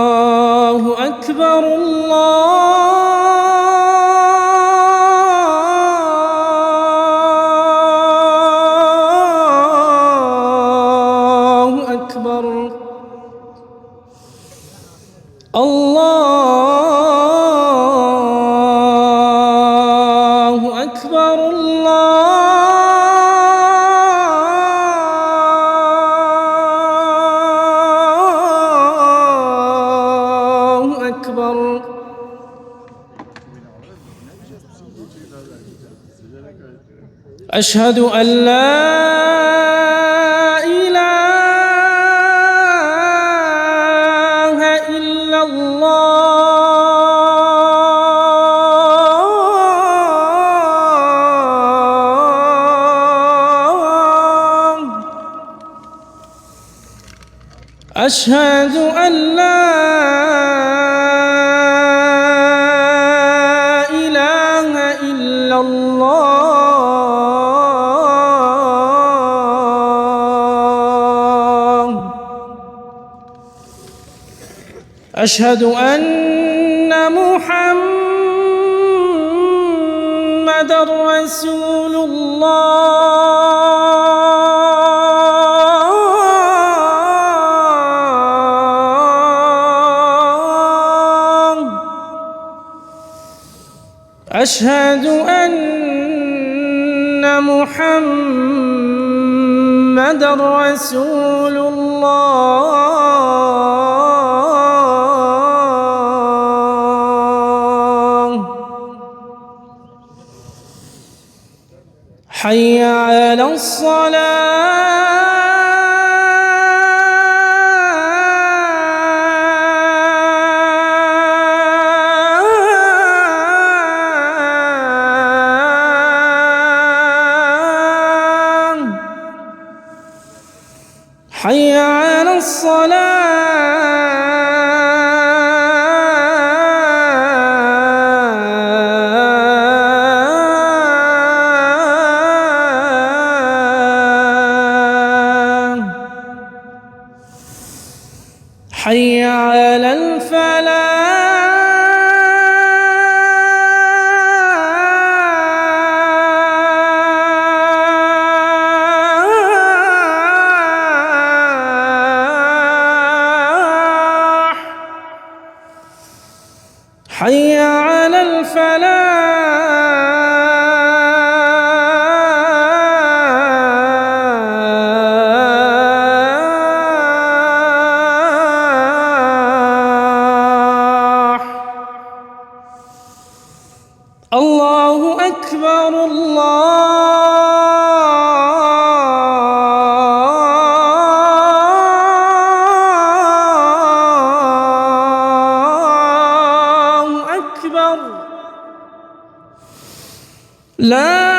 الله أكبر الله أكبر الله أكبر الله أكبر أشهد أن لا إله إلا الله أشهد أن لا إله إلا الله أشهد أن محمدًا رسول الله أشهد أن محمدًا رسول الله حي على الصلاة حي على الصلاة حي على الفلاح حي على الفلاح الله أكبر الله أكبر لا